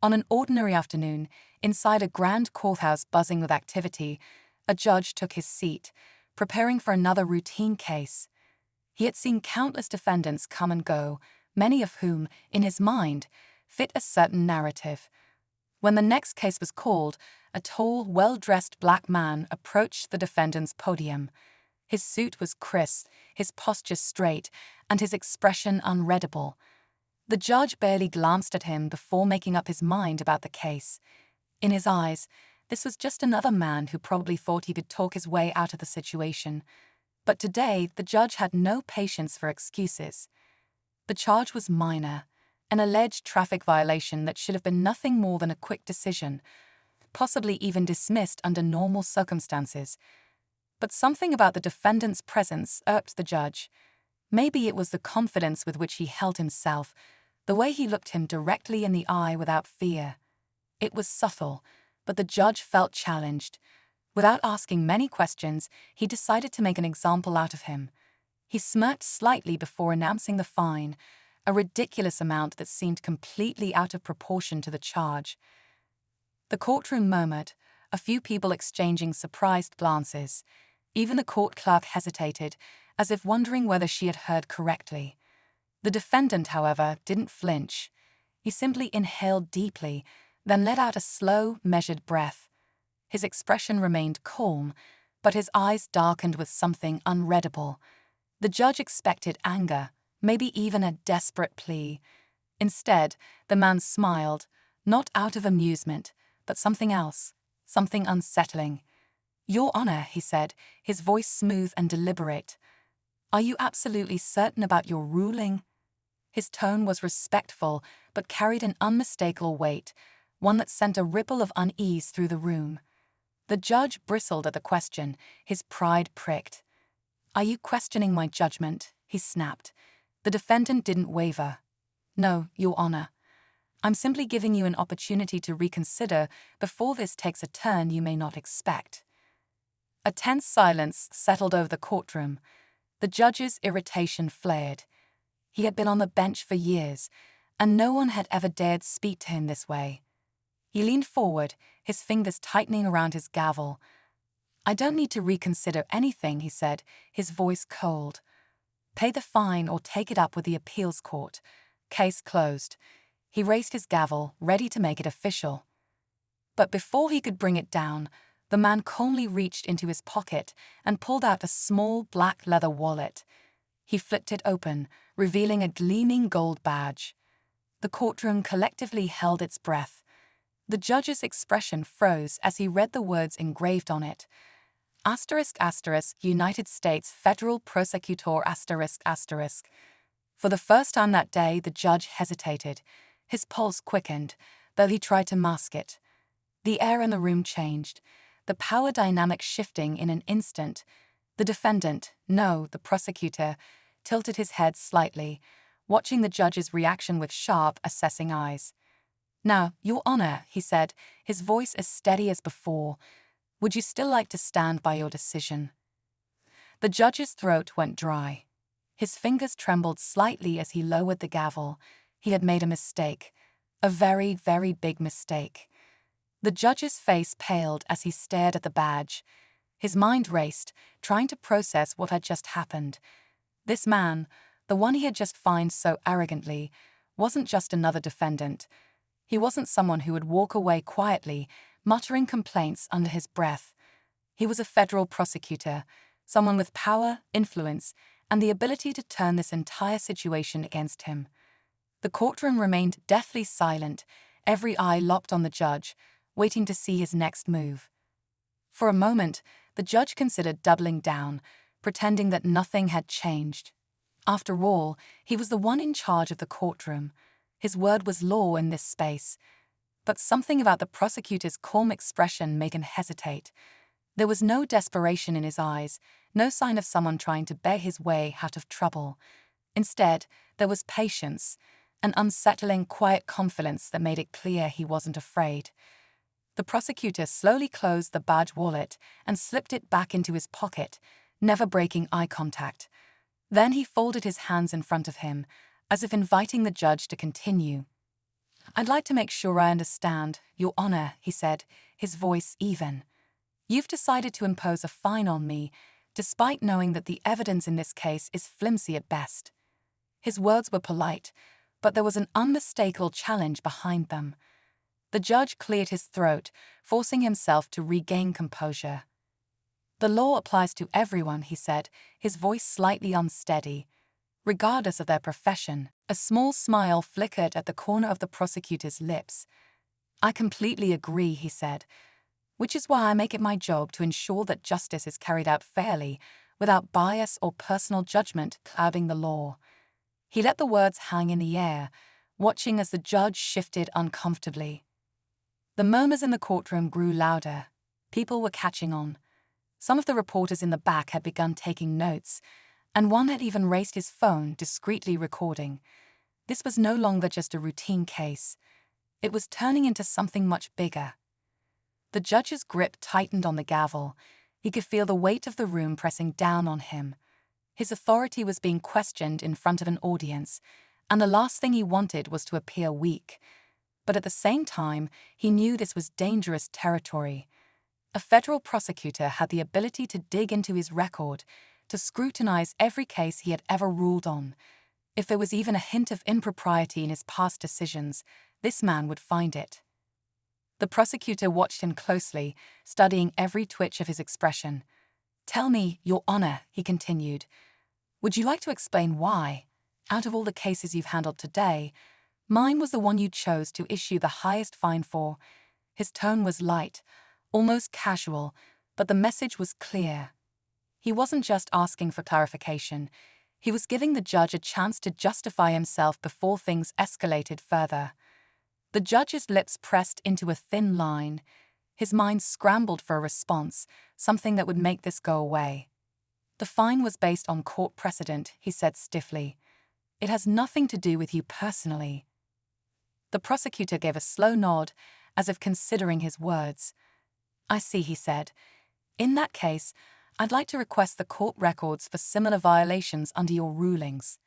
On an ordinary afternoon, inside a grand courthouse buzzing with activity, a judge took his seat, preparing for another routine case. He had seen countless defendants come and go, many of whom, in his mind, fit a certain narrative. When the next case was called, a tall, well-dressed black man approached the defendant's podium. His suit was crisp, his posture straight, and his expression unreadable. The judge barely glanced at him before making up his mind about the case. In his eyes, this was just another man who probably thought he could talk his way out of the situation. But today, the judge had no patience for excuses. The charge was minor, an alleged traffic violation that should have been nothing more than a quick decision, possibly even dismissed under normal circumstances. But something about the defendant's presence irked the judge. Maybe it was the confidence with which he held himself, the way he looked him directly in the eye without fear. It was subtle, but the judge felt challenged. Without asking many questions, he decided to make an example out of him. He smirked slightly before announcing the fine, a ridiculous amount that seemed completely out of proportion to the charge. The courtroom murmured, a few people exchanging surprised glances. Even the court clerk hesitated, as if wondering whether she had heard correctly. The defendant, however, didn't flinch. He simply inhaled deeply, then let out a slow, measured breath. His expression remained calm, but his eyes darkened with something unreadable. The judge expected anger, maybe even a desperate plea. Instead, the man smiled, not out of amusement, but something else, something unsettling. "Your Honor," he said, his voice smooth and deliberate. "Are you absolutely certain about your ruling?" His tone was respectful, but carried an unmistakable weight, one that sent a ripple of unease through the room. The judge bristled at the question, his pride pricked. "Are you questioning my judgment?" he snapped. The defendant didn't waver. "No, Your Honor. I'm simply giving you an opportunity to reconsider before this takes a turn you may not expect." A tense silence settled over the courtroom. The judge's irritation flared. He had been on the bench for years, and no one had ever dared speak to him this way. He leaned forward, his fingers tightening around his gavel. "I don't need to reconsider anything," he said, his voice cold. "Pay the fine or take it up with the appeals court. Case closed." He raised his gavel, ready to make it official. But before he could bring it down, the man calmly reached into his pocket and pulled out a small black leather wallet. He flipped it open, revealing a gleaming gold badge. The courtroom collectively held its breath. The judge's expression froze as he read the words engraved on it. ***, United States Federal Prosecutor ***. For the first time that day, the judge hesitated. His pulse quickened, though he tried to mask it. The air in the room changed, the power dynamic shifting in an instant. The defendant, no, the prosecutor, tilted his head slightly, watching the judge's reaction with sharp, assessing eyes. "Now, Your Honor," he said, his voice as steady as before, "would you still like to stand by your decision?" The judge's throat went dry. His fingers trembled slightly as he lowered the gavel. He had made a mistake. A very, very big mistake. The judge's face paled as he stared at the badge. His mind raced, trying to process what had just happened. This man, the one he had just fined so arrogantly, wasn't just another defendant. He wasn't someone who would walk away quietly, muttering complaints under his breath. He was a federal prosecutor, someone with power, influence, and the ability to turn this entire situation against him. The courtroom remained deathly silent, every eye locked on the judge, waiting to see his next move. For a moment, the judge considered doubling down, pretending that nothing had changed. After all, he was the one in charge of the courtroom. His word was law in this space. But something about the prosecutor's calm expression made him hesitate. There was no desperation in his eyes, no sign of someone trying to beg his way out of trouble. Instead, there was patience, an unsettling, quiet confidence that made it clear he wasn't afraid. The prosecutor slowly closed the badge wallet and slipped it back into his pocket, never breaking eye contact. Then he folded his hands in front of him, as if inviting the judge to continue. "I'd like to make sure I understand, Your Honor," he said, his voice even. "You've decided to impose a fine on me, despite knowing that the evidence in this case is flimsy at best." His words were polite, but there was an unmistakable challenge behind them. The judge cleared his throat, forcing himself to regain composure. "The law applies to everyone," he said, his voice slightly unsteady, regardless of their profession. A small smile flickered at the corner of the prosecutor's lips. "I completely agree," he said, "which is why I make it my job to ensure that justice is carried out fairly, without bias or personal judgment clouding the law." He let the words hang in the air, watching as the judge shifted uncomfortably. The murmurs in the courtroom grew louder. People were catching on. Some of the reporters in the back had begun taking notes, and one had even raised his phone, discreetly recording. This was no longer just a routine case. It was turning into something much bigger. The judge's grip tightened on the gavel. He could feel the weight of the room pressing down on him. His authority was being questioned in front of an audience, and the last thing he wanted was to appear weak. But at the same time, he knew this was dangerous territory. A federal prosecutor had the ability to dig into his record, to scrutinize every case he had ever ruled on. If there was even a hint of impropriety in his past decisions, this man would find it. The prosecutor watched him closely, studying every twitch of his expression. "Tell me, Your Honor," he continued, "would you like to explain why, out of all the cases you've handled today, mine was the one you chose to issue the highest fine for?" His tone was light, almost casual, but the message was clear. He wasn't just asking for clarification. He was giving the judge a chance to justify himself before things escalated further. The judge's lips pressed into a thin line. His mind scrambled for a response, something that would make this go away. "The fine was based on court precedent," he said stiffly. "It has nothing to do with you personally." The prosecutor gave a slow nod, as if considering his words. "I see," he said. "In that case, I'd like to request the court records for similar violations under your rulings.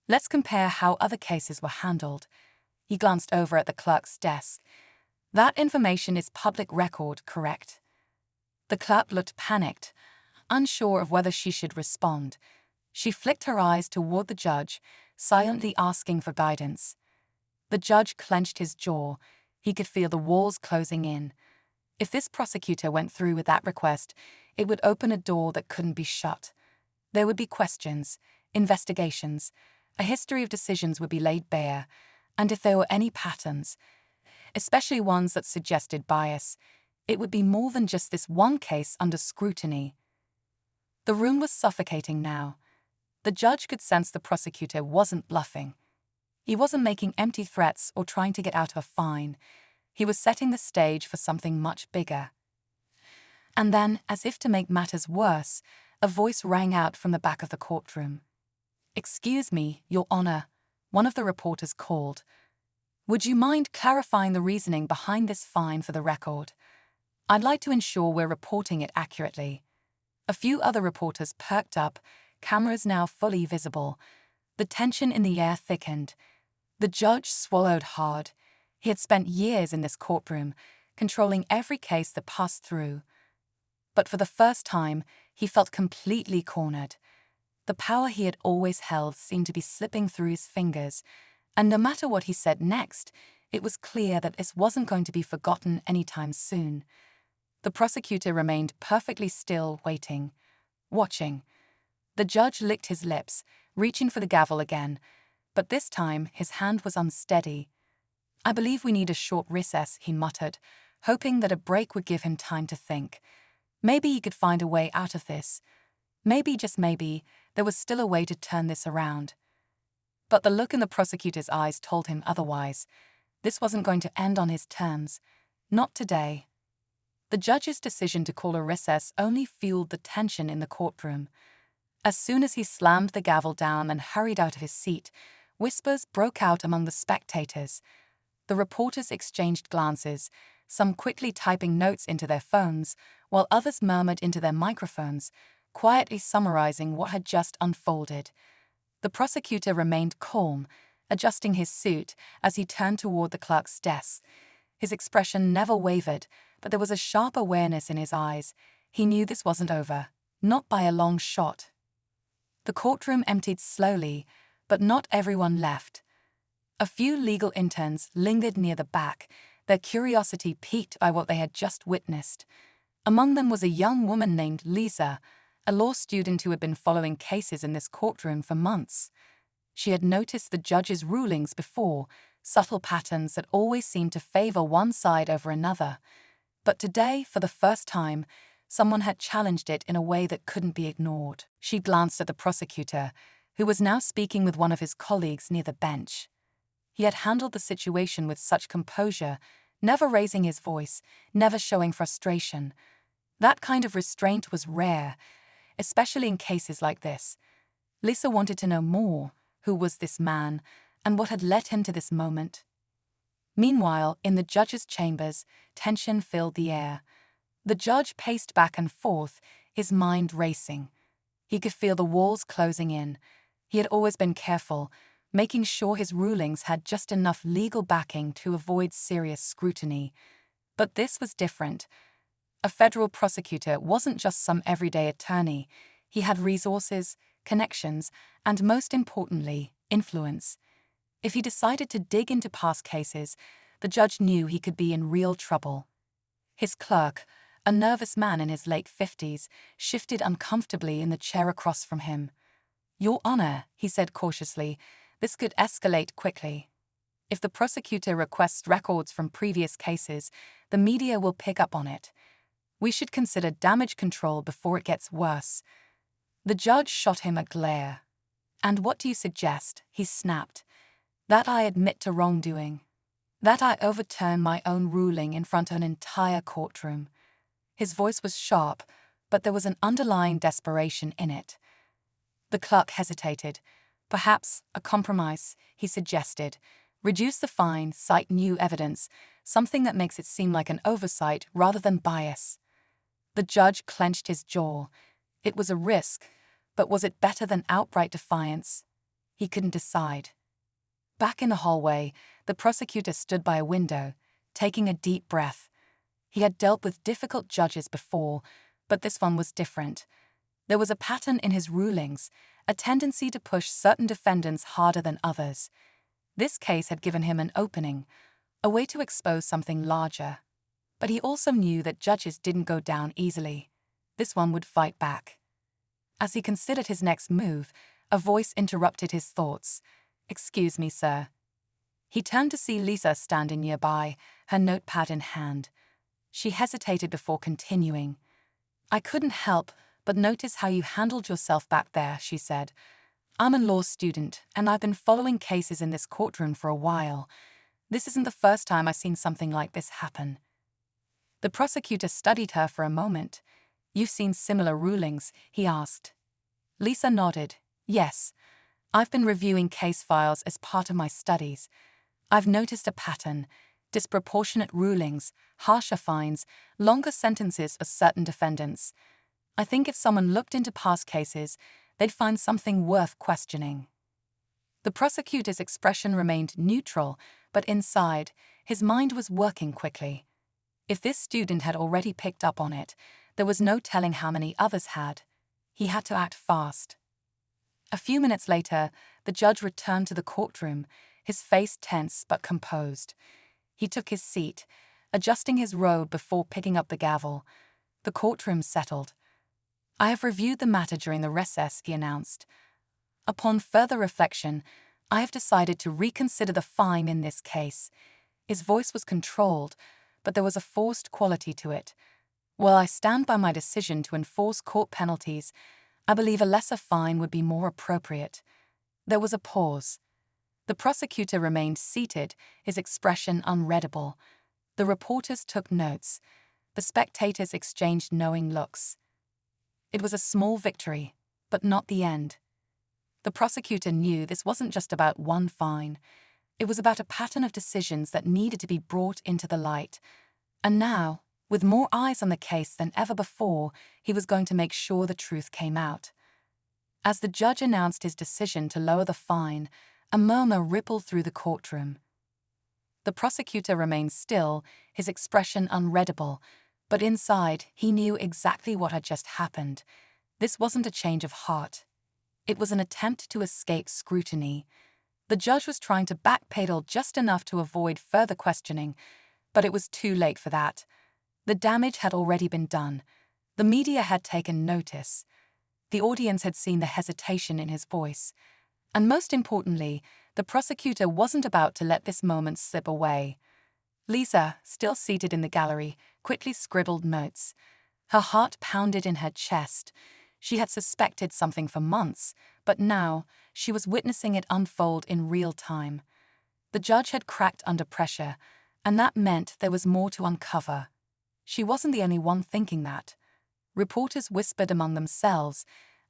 Let's compare how other cases were handled." He glanced over at the clerk's desk. "That information is public record, correct?" The clerk looked panicked, unsure of whether she should respond. She flicked her eyes toward the judge, silently asking for guidance. The judge clenched his jaw. He could feel the walls closing in. If this prosecutor went through with that request, it would open a door that couldn't be shut. There would be questions, investigations, a history of decisions would be laid bare, and if there were any patterns, especially ones that suggested bias, it would be more than just this one case under scrutiny. The room was suffocating now. The judge could sense the prosecutor wasn't bluffing. He wasn't making empty threats or trying to get out of a fine. He was setting the stage for something much bigger. And then, as if to make matters worse, a voice rang out from the back of the courtroom. "Excuse me, Your Honor," one of the reporters called. "Would you mind clarifying the reasoning behind this fine for the record? I'd like to ensure we're reporting it accurately." A few other reporters perked up, cameras now fully visible. The tension in the air thickened. The judge swallowed hard. He had spent years in this courtroom, controlling every case that passed through. But for the first time, he felt completely cornered. The power he had always held seemed to be slipping through his fingers, and no matter what he said next, it was clear that this wasn't going to be forgotten anytime soon. The prosecutor remained perfectly still, waiting, watching. The judge licked his lips, reaching for the gavel again, but this time his hand was unsteady. "I believe we need a short recess," he muttered, hoping that a break would give him time to think. Maybe he could find a way out of this. Maybe, just maybe, there was still a way to turn this around. But the look in the prosecutor's eyes told him otherwise. This wasn't going to end on his terms. Not today. The judge's decision to call a recess only fueled the tension in the courtroom. As soon as he slammed the gavel down and hurried out of his seat, whispers broke out among the spectators. The reporters exchanged glances, some quickly typing notes into their phones, while others murmured into their microphones, quietly summarizing what had just unfolded. The prosecutor remained calm, adjusting his suit as he turned toward the clerk's desk. His expression never wavered, but there was a sharp awareness in his eyes. He knew this wasn't over, not by a long shot. The courtroom emptied slowly, but not everyone left. A few legal interns lingered near the back, their curiosity piqued by what they had just witnessed. Among them was a young woman named Lisa, a law student who had been following cases in this courtroom for months. She had noticed the judge's rulings before, subtle patterns that always seemed to favor one side over another. But today, for the first time, someone had challenged it in a way that couldn't be ignored. She glanced at the prosecutor, who was now speaking with one of his colleagues near the bench. He had handled the situation with such composure, never raising his voice, never showing frustration. That kind of restraint was rare, especially in cases like this. Lisa wanted to know more. Who was this man, and what had led him to this moment? Meanwhile, in the judge's chambers, tension filled the air. The judge paced back and forth, his mind racing. He could feel the walls closing in. He had always been careful, making sure his rulings had just enough legal backing to avoid serious scrutiny. But this was different. A federal prosecutor wasn't just some everyday attorney. He had resources, connections, and most importantly, influence. If he decided to dig into past cases, the judge knew he could be in real trouble. His clerk, a nervous man in his late 50s, shifted uncomfortably in the chair across from him. "Your Honor," he said cautiously, "this could escalate quickly. If the prosecutor requests records from previous cases, the media will pick up on it. We should consider damage control before it gets worse." The judge shot him a glare. "And what do you suggest?" he snapped. "That I admit to wrongdoing. That I overturn my own ruling in front of an entire courtroom." His voice was sharp, but there was an underlying desperation in it. The clerk hesitated. "Perhaps a compromise," he suggested. "Reduce the fine, cite new evidence, something that makes it seem like an oversight rather than bias." The judge clenched his jaw. It was a risk, but was it better than outright defiance? He couldn't decide. Back in the hallway, the prosecutor stood by a window, taking a deep breath. He had dealt with difficult judges before, but this one was different. There was a pattern in his rulings, a tendency to push certain defendants harder than others. This case had given him an opening, a way to expose something larger. But he also knew that judges didn't go down easily. This one would fight back. As he considered his next move, a voice interrupted his thoughts. "Excuse me, sir." He turned to see Lisa standing nearby, her notepad in hand. She hesitated before continuing. "I couldn't help but notice how you handled yourself back there," she said. "I'm a law student, and I've been following cases in this courtroom for a while. This isn't the first time I've seen something like this happen." The prosecutor studied her for a moment. "You've seen similar rulings?" he asked. Lisa nodded. "Yes. I've been reviewing case files as part of my studies. I've noticed a pattern: disproportionate rulings, harsher fines, longer sentences for certain defendants. I think if someone looked into past cases, they'd find something worth questioning." The prosecutor's expression remained neutral, but inside, his mind was working quickly. If this student had already picked up on it, there was no telling how many others had. He had to act fast. A few minutes later, the judge returned to the courtroom, his face tense but composed. He took his seat, adjusting his robe before picking up the gavel. The courtroom settled. "I have reviewed the matter during the recess," he announced. "Upon further reflection, I have decided to reconsider the fine in this case." His voice was controlled, but there was a forced quality to it. "While I stand by my decision to enforce court penalties, I believe a lesser fine would be more appropriate." There was a pause. The prosecutor remained seated, his expression unreadable. The reporters took notes. The spectators exchanged knowing looks. It was a small victory, but not the end. The prosecutor knew this wasn't just about one fine. It was about a pattern of decisions that needed to be brought into the light. And now, with more eyes on the case than ever before, he was going to make sure the truth came out. As the judge announced his decision to lower the fine, A murmur rippled through the courtroom. The prosecutor remained still, his expression unreadable, but inside he knew exactly what had just happened. This wasn't a change of heart. It was an attempt to escape scrutiny. The judge was trying to backpedal just enough to avoid further questioning, but it was too late for that. The damage had already been done. The media had taken notice. The audience had seen the hesitation in his voice. And most importantly, the prosecutor wasn't about to let this moment slip away. Lisa, still seated in the gallery, quickly scribbled notes. Her heart pounded in her chest. She had suspected something for months, but now she was witnessing it unfold in real time. The judge had cracked under pressure, and that meant there was more to uncover. She wasn't the only one thinking that. Reporters whispered among themselves,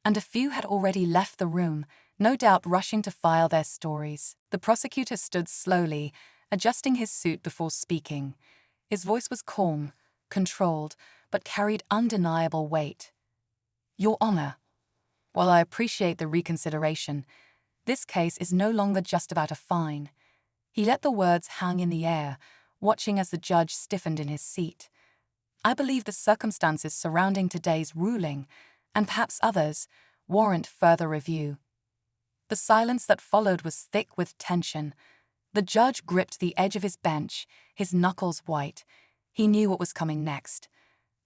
and a few had already left the room, no doubt rushing to file their stories. The prosecutor stood slowly, adjusting his suit before speaking. His voice was calm, controlled, but carried undeniable weight. Your Honor, while I appreciate the reconsideration, this case is no longer just about a fine. He let the words hang in the air, watching as the judge stiffened in his seat. I believe the circumstances surrounding today's ruling, and perhaps others, warrant further review. The silence that followed was thick with tension. The judge gripped the edge of his bench, his knuckles white. He knew what was coming next.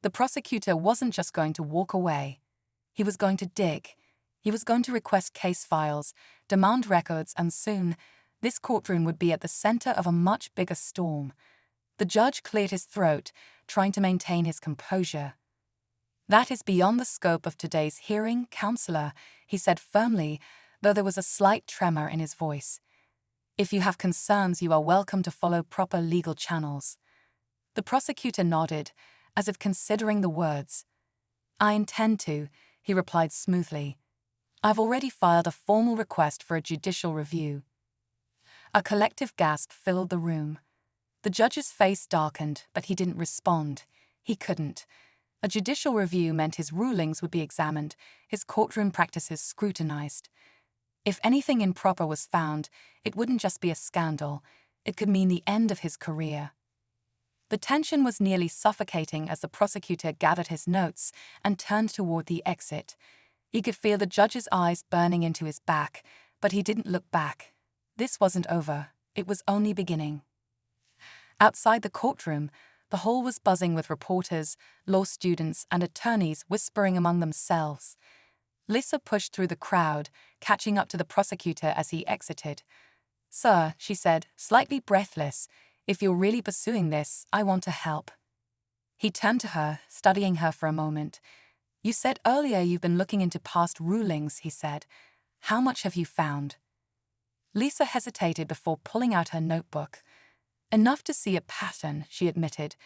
The prosecutor wasn't just going to walk away. He was going to dig. He was going to request case files, demand records, and soon, this courtroom would be at the center of a much bigger storm. The judge cleared his throat, trying to maintain his composure. That is beyond the scope of today's hearing, Counselor, he said firmly, though there was a slight tremor in his voice. If you have concerns, you are welcome to follow proper legal channels. The prosecutor nodded, as if considering the words. I intend to, he replied smoothly. I've already filed a formal request for a judicial review. A collective gasp filled the room. The judge's face darkened, but he didn't respond. He couldn't. A judicial review meant his rulings would be examined, his courtroom practices scrutinized. If anything improper was found, it wouldn't just be a scandal. It could mean the end of his career. The tension was nearly suffocating as the prosecutor gathered his notes and turned toward the exit. He could feel the judge's eyes burning into his back, but he didn't look back. This wasn't over. It was only beginning. Outside the courtroom, the hall was buzzing with reporters, law students, and attorneys whispering among themselves. Lisa pushed through the crowd, catching up to the prosecutor as he exited. Sir, she said, slightly breathless, if you're really pursuing this, I want to help. He turned to her, studying her for a moment. You said earlier you've been looking into past rulings, he said. How much have you found? Lisa hesitated before pulling out her notebook. Enough to see a pattern, she admitted,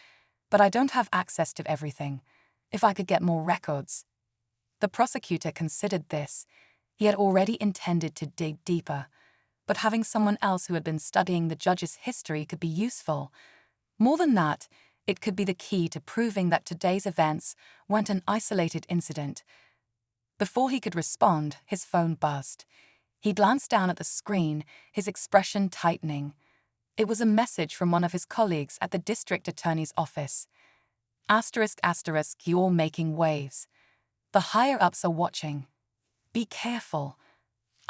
but I don't have access to everything. If I could get more records. The prosecutor considered this. He had already intended to dig deeper, but having someone else who had been studying the judge's history could be useful. More than that, it could be the key to proving that today's events weren't an isolated incident. Before he could respond, his phone buzzed. He glanced down at the screen, his expression tightening. It was a message from one of his colleagues at the district attorney's office. ***, you're making waves. The higher-ups are watching. Be careful. ***.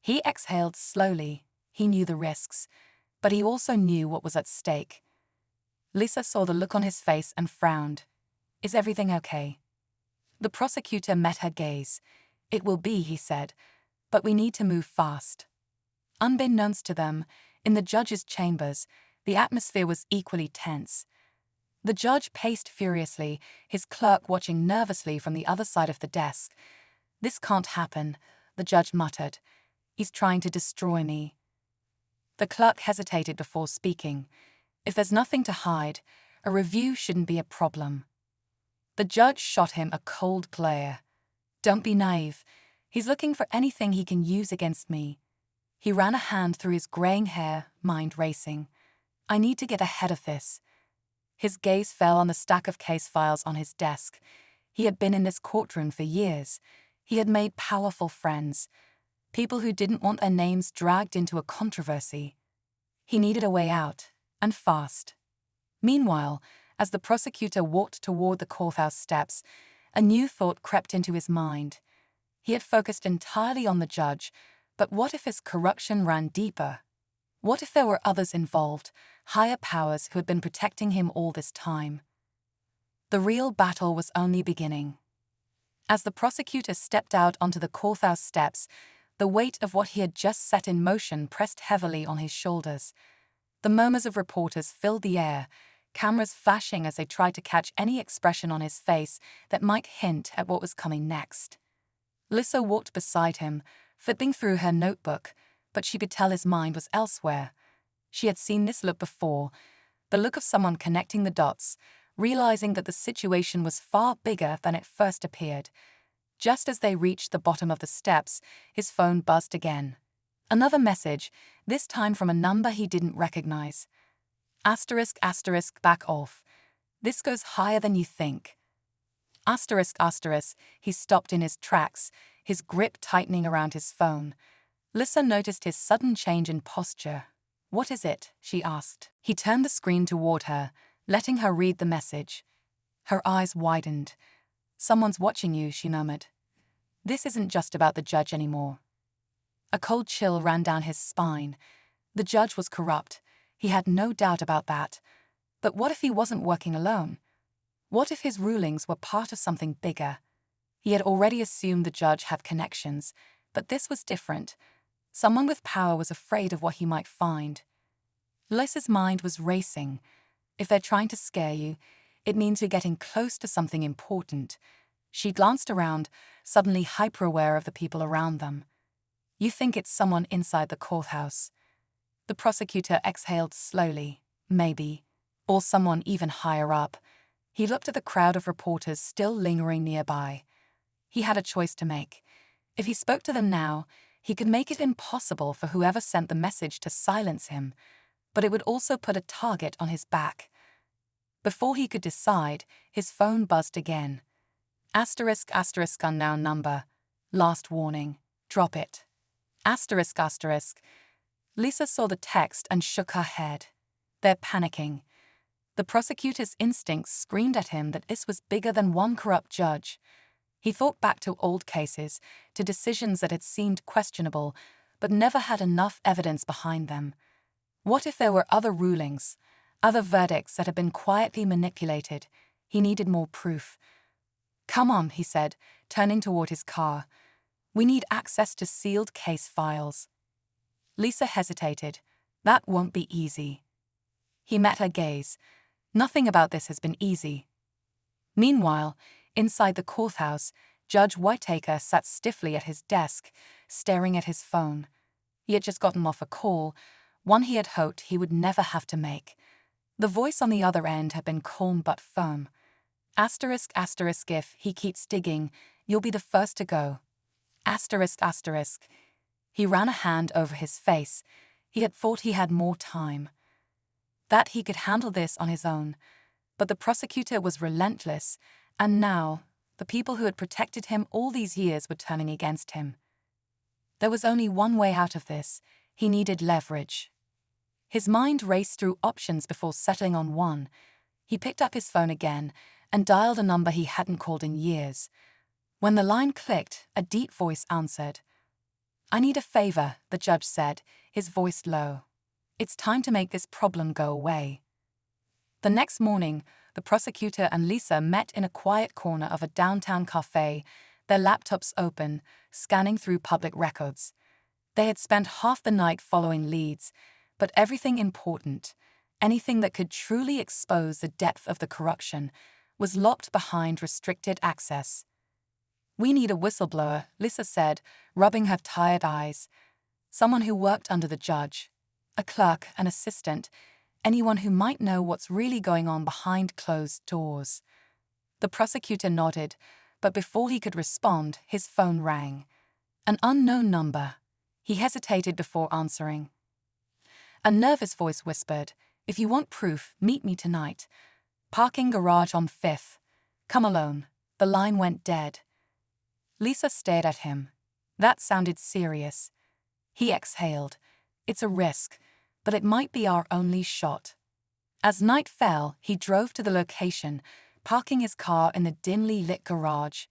He exhaled slowly. He knew the risks, but he also knew what was at stake. Lisa saw the look on his face and frowned. Is everything okay? The prosecutor met her gaze. It will be, he said, but we need to move fast. Unbeknownst to them, in the judge's chambers, the atmosphere was equally tense. The judge paced furiously, his clerk watching nervously from the other side of the desk. This can't happen, the judge muttered. He's trying to destroy me. The clerk hesitated before speaking. If there's nothing to hide, a review shouldn't be a problem. The judge shot him a cold glare. Don't be naive. He's looking for anything he can use against me. He ran a hand through his graying hair, mind racing. I need to get ahead of this. His gaze fell on the stack of case files on his desk. He had been in this courtroom for years. He had made powerful friends. people who didn't want their names dragged into a controversy. He needed a way out, and fast. Meanwhile, as the prosecutor walked toward the courthouse steps, a new thought crept into his mind. He had focused entirely on the judge, but what if his corruption ran deeper? What if there were others involved, higher powers who had been protecting him all this time? The real battle was only beginning. As the prosecutor stepped out onto the courthouse steps, the weight of what he had just set in motion pressed heavily on his shoulders. The murmurs of reporters filled the air, cameras flashing as they tried to catch any expression on his face that might hint at what was coming next. Lissa walked beside him, flipping through her notebook, but she could tell his mind was elsewhere. She had seen this look before, the look of someone connecting the dots, realizing that the situation was far bigger than it first appeared. Just as they reached the bottom of the steps, his phone buzzed again. Another message, this time from a number he didn't recognize. Asterisk, asterisk, back off. This goes higher than you think. Asterisk, asterisk, he stopped in his tracks, his grip tightening around his phone. Lissa noticed his sudden change in posture. What is it? She asked. He turned the screen toward her, letting her read the message. Her eyes widened. Someone's watching you, she murmured. This isn't just about the judge anymore. A cold chill ran down his spine. The judge was corrupt. He had no doubt about that. But what if he wasn't working alone? What if his rulings were part of something bigger? He had already assumed the judge had connections, but this was different. Someone with power was afraid of what he might find. Lissa's mind was racing. If they're trying to scare you, it means you're getting close to something important. She glanced around, suddenly hyper-aware of the people around them. You think it's someone inside the courthouse. The prosecutor exhaled slowly. Maybe. Or someone even higher up. He looked at the crowd of reporters still lingering nearby. He had a choice to make. If he spoke to them now, he could make it impossible for whoever sent the message to silence him, but it would also put a target on his back. Before he could decide, his phone buzzed again. Asterisk, asterisk, unknown number. Last warning. Drop it. Asterisk, asterisk. Lissa saw the text and shook her head. They're panicking. The prosecutor's instincts screamed at him that this was bigger than one corrupt judge. He thought back to old cases, to decisions that had seemed questionable, but never had enough evidence behind them. What if there were other rulings, other verdicts that had been quietly manipulated? He needed more proof. Come on, he said, turning toward his car. We need access to sealed case files. Lissa hesitated. That won't be easy. He met her gaze. Nothing about this has been easy. Meanwhile, inside the courthouse, Judge Whitaker sat stiffly at his desk, staring at his phone. He had just gotten off a call, one he had hoped he would never have to make. The voice on the other end had been calm but firm. Asterisk, asterisk, if he keeps digging, you'll be the first to go. Asterisk, asterisk. He ran a hand over his face. He had thought he had more time. That he could handle this on his own. But the prosecutor was relentless, and now, the people who had protected him all these years were turning against him. There was only one way out of this. He needed leverage. His mind raced through options before settling on one. He picked up his phone again and dialed a number he hadn't called in years. When the line clicked, a deep voice answered. I need a favor, the judge said, his voice low. It's time to make this problem go away. The next morning, the prosecutor and Lissa met in a quiet corner of a downtown cafe, their laptops open, scanning through public records. They had spent half the night following leads, but everything important, anything that could truly expose the depth of the corruption, was locked behind restricted access. We need a whistleblower, Lissa said, rubbing her tired eyes. Someone who worked under the judge. A clerk, an assistant, anyone who might know what's really going on behind closed doors. The prosecutor nodded, but before he could respond, his phone rang. An unknown number. He hesitated before answering. A nervous voice whispered, If you want proof, meet me tonight. Parking garage on 5th. Come alone. The line went dead. Lissa stared at him. That sounded serious. He exhaled. It's a risk, but it might be our only shot. As night fell, he drove to the location, parking his car in the dimly lit garage.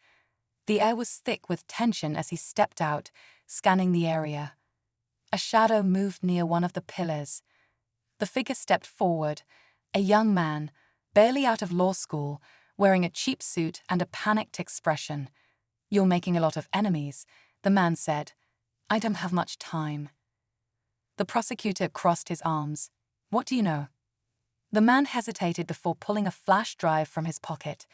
The air was thick with tension as he stepped out, scanning the area. A shadow moved near one of the pillars. The figure stepped forward, a young man, barely out of law school, wearing a cheap suit and a panicked expression. "You're making a lot of enemies," the man said. "I don't have much time." The prosecutor crossed his arms. "What do you know?" The man hesitated before pulling a flash drive from his pocket.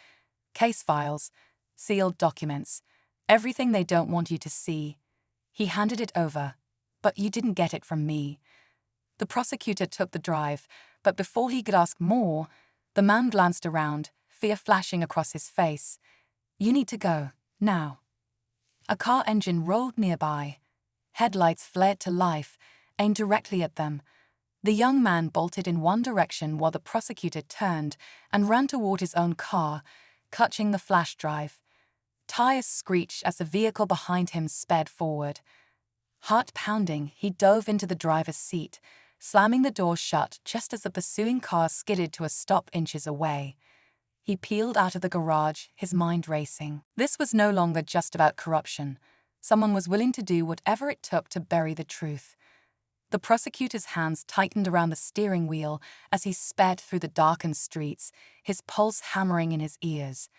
"Case files, sealed documents, everything they don't want you to see." He handed it over. "But you didn't get it from me." The prosecutor took the drive, but before he could ask more, the man glanced around, fear flashing across his face. "You need to go, now." A car engine rolled nearby. Headlights flared to life, aimed directly at them. The young man bolted in one direction while the prosecutor turned and ran toward his own car, clutching the flash drive. Tires screeched as the vehicle behind him sped forward. Heart pounding, he dove into the driver's seat, slamming the door shut just as the pursuing car skidded to a stop inches away. He peeled out of the garage, his mind racing. This was no longer just about corruption. Someone was willing to do whatever it took to bury the truth. The prosecutor's hands tightened around the steering wheel as he sped through the darkened streets, his pulse hammering in his ears.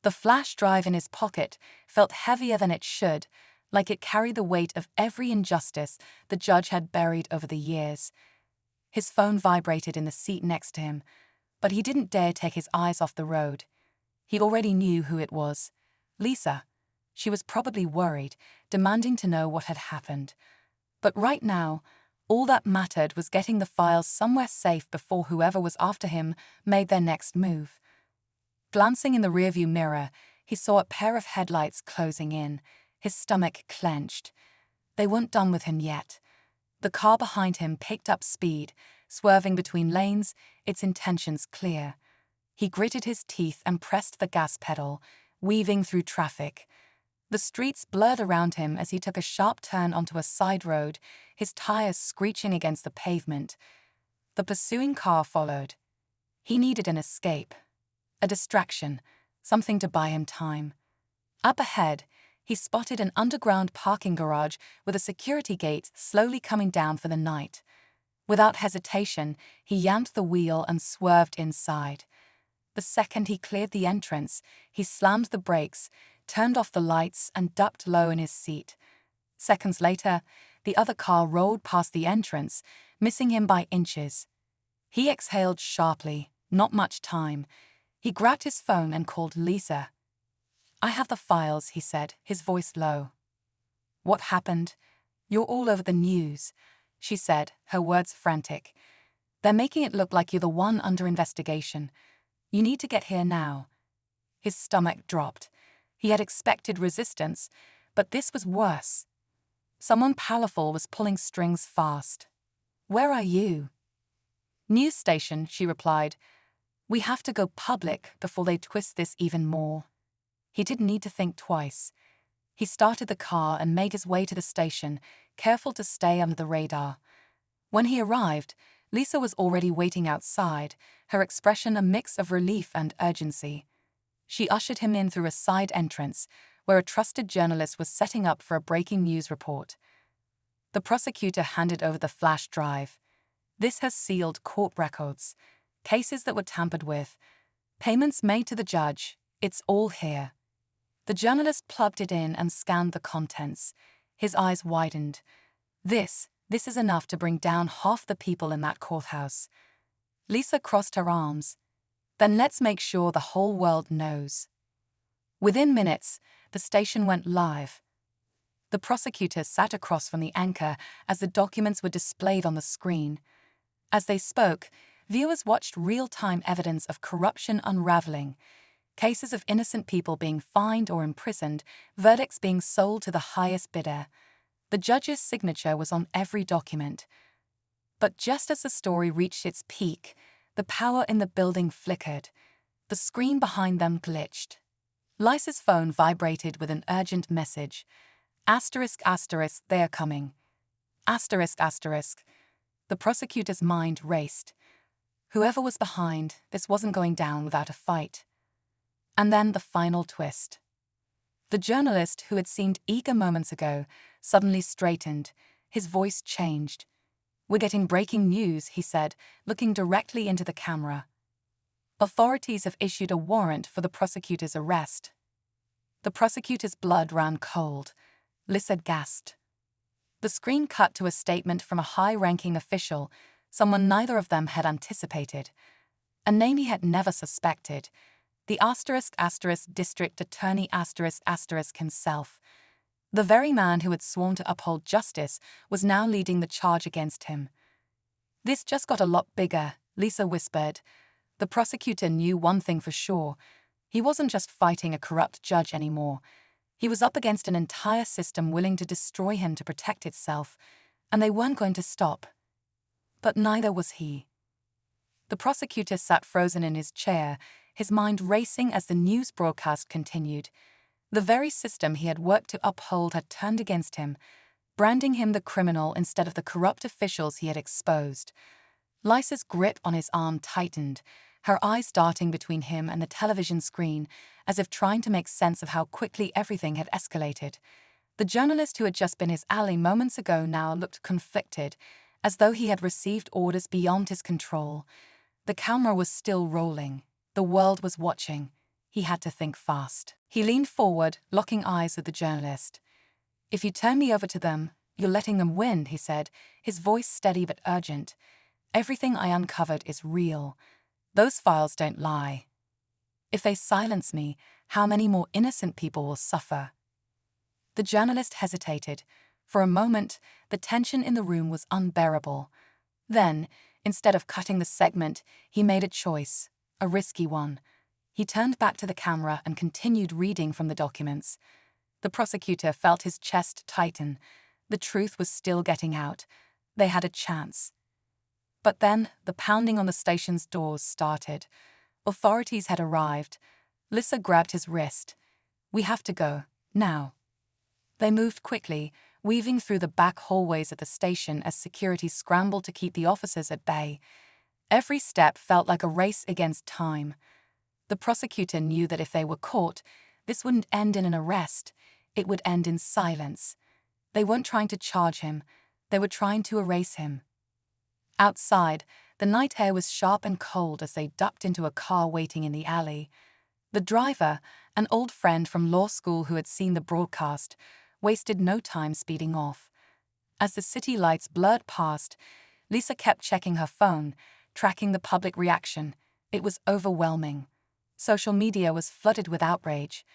The flash drive in his pocket felt heavier than it should, like it carried the weight of every injustice the judge had buried over the years. His phone vibrated in the seat next to him, but he didn't dare take his eyes off the road. He already knew who it was. Lisa. She was probably worried, demanding to know what had happened. But right now, all that mattered was getting the files somewhere safe before whoever was after him made their next move. Glancing in the rearview mirror, he saw a pair of headlights closing in. His stomach clenched. They weren't done with him yet. The car behind him picked up speed, swerving between lanes, its intentions clear. He gritted his teeth and pressed the gas pedal, weaving through traffic. The streets blurred around him as he took a sharp turn onto a side road, his tires screeching against the pavement. The pursuing car followed. He needed an escape, a distraction, something to buy him time. Up ahead, he spotted an underground parking garage with a security gate slowly coming down for the night. Without hesitation, he yanked the wheel and swerved inside. The second he cleared the entrance, he slammed the brakes, turned off the lights, and ducked low in his seat. Seconds later, the other car rolled past the entrance, missing him by inches. He exhaled sharply. Not much time. He grabbed his phone and called Lisa. "I have the files," he said, his voice low. "What happened?" "You're all over the news," she said, her words frantic. "They're making it look like you're the one under investigation. You need to get here now." His stomach dropped. He had expected resistance, but this was worse. Someone powerful was pulling strings fast. "Where are you?" "News station," she replied. "We have to go public before they twist this even more." He didn't need to think twice. He started the car and made his way to the station, careful to stay under the radar. When he arrived, Lisa was already waiting outside, her expression a mix of relief and urgency. She ushered him in through a side entrance, where a trusted journalist was setting up for a breaking news report. The prosecutor handed over the flash drive. "This has sealed court records, cases that were tampered with, payments made to the judge. It's all here." The journalist plugged it in and scanned the contents. His eyes widened. This is enough to bring down half the people in that courthouse." Lisa crossed her arms. "Then let's make sure the whole world knows." Within minutes, the station went live. The prosecutor sat across from the anchor as the documents were displayed on the screen. As they spoke, viewers watched real-time evidence of corruption unraveling, cases of innocent people being fined or imprisoned, verdicts being sold to the highest bidder. The judge's signature was on every document. But just as the story reached its peak, the power in the building flickered. The screen behind them glitched. Lisa's phone vibrated with an urgent message. Asterisk asterisk, they are coming. Asterisk asterisk. The prosecutor's mind raced. Whoever was behind, this wasn't going down without a fight. And then the final twist. The journalist, who had seemed eager moments ago, suddenly straightened. His voice changed. "We're getting breaking news," he said, looking directly into the camera. "Authorities have issued a warrant for the prosecutor's arrest." The prosecutor's blood ran cold. Lisa gasped. The screen cut to a statement from a high-ranking official, someone neither of them had anticipated. A name he had never suspected. The District Attorney himself. The very man who had sworn to uphold justice was now leading the charge against him. "This just got a lot bigger," Lisa whispered. The prosecutor knew one thing for sure. He wasn't just fighting a corrupt judge anymore. He was up against an entire system willing to destroy him to protect itself, and they weren't going to stop. But neither was he. The prosecutor sat frozen in his chair, his mind racing as the news broadcast continued. The very system he had worked to uphold had turned against him, branding him the criminal instead of the corrupt officials he had exposed. Lisa's grip on his arm tightened, her eyes darting between him and the television screen, as if trying to make sense of how quickly everything had escalated. The journalist who had just been his ally moments ago now looked conflicted, as though he had received orders beyond his control. The camera was still rolling. The world was watching. He had to think fast. He leaned forward, locking eyes with the journalist. "If you turn me over to them, you're letting them win," he said, his voice steady but urgent. "Everything I uncovered is real. Those files don't lie. If they silence me, how many more innocent people will suffer?" The journalist hesitated. For a moment, the tension in the room was unbearable. Then, instead of cutting the segment, he made a choice, a risky one. He turned back to the camera and continued reading from the documents. The prosecutor felt his chest tighten. The truth was still getting out. They had a chance. But then, the pounding on the station's doors started. Authorities had arrived. Lisa grabbed his wrist. "We have to go, now." They moved quickly, weaving through the back hallways at the station as security scrambled to keep the officers at bay. Every step felt like a race against time. The prosecutor knew that if they were caught, this wouldn't end in an arrest. It would end in silence. They weren't trying to charge him. They were trying to erase him. Outside, the night air was sharp and cold as they ducked into a car waiting in the alley. The driver, an old friend from law school who had seen the broadcast, wasted no time speeding off. As the city lights blurred past, Lisa kept checking her phone, tracking the public reaction. It was overwhelming. Social media was flooded with outrage.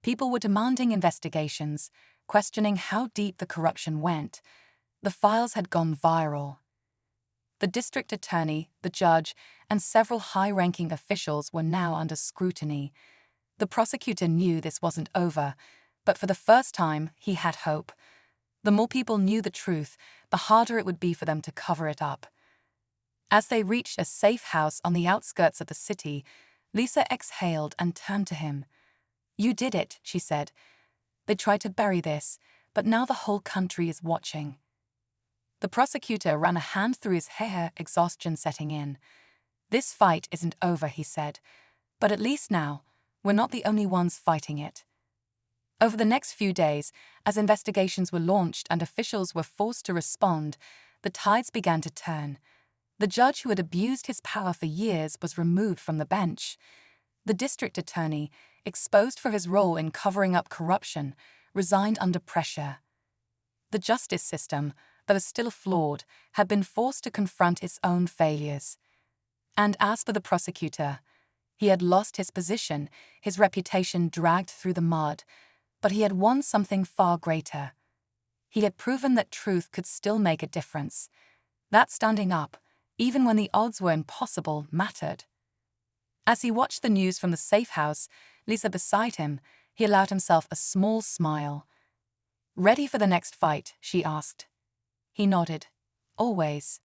People were demanding investigations, questioning how deep the corruption went. The files had gone viral. The district attorney, the judge, and several high-ranking officials were now under scrutiny. The prosecutor knew this wasn't over, but for the first time, he had hope. The more people knew the truth, the harder it would be for them to cover it up. As they reached a safe house on the outskirts of the city, Lisa exhaled and turned to him. "You did it," she said. "They tried to bury this, but now the whole country is watching." The prosecutor ran a hand through his hair, exhaustion setting in. "This fight isn't over," he said. "But at least now, we're not the only ones fighting it." Over the next few days, as investigations were launched and officials were forced to respond, the tides began to turn. The judge who had abused his power for years was removed from the bench. The district attorney, exposed for his role in covering up corruption, resigned under pressure. The justice system, though still flawed, had been forced to confront its own failures. And as for the prosecutor, he had lost his position, his reputation dragged through the mud, but he had won something far greater. He had proven that truth could still make a difference. That standing up, even when the odds were impossible, mattered. As he watched the news from the safe house, Lisa beside him, he allowed himself a small smile. "Ready for the next fight?" she asked. He nodded. "Always."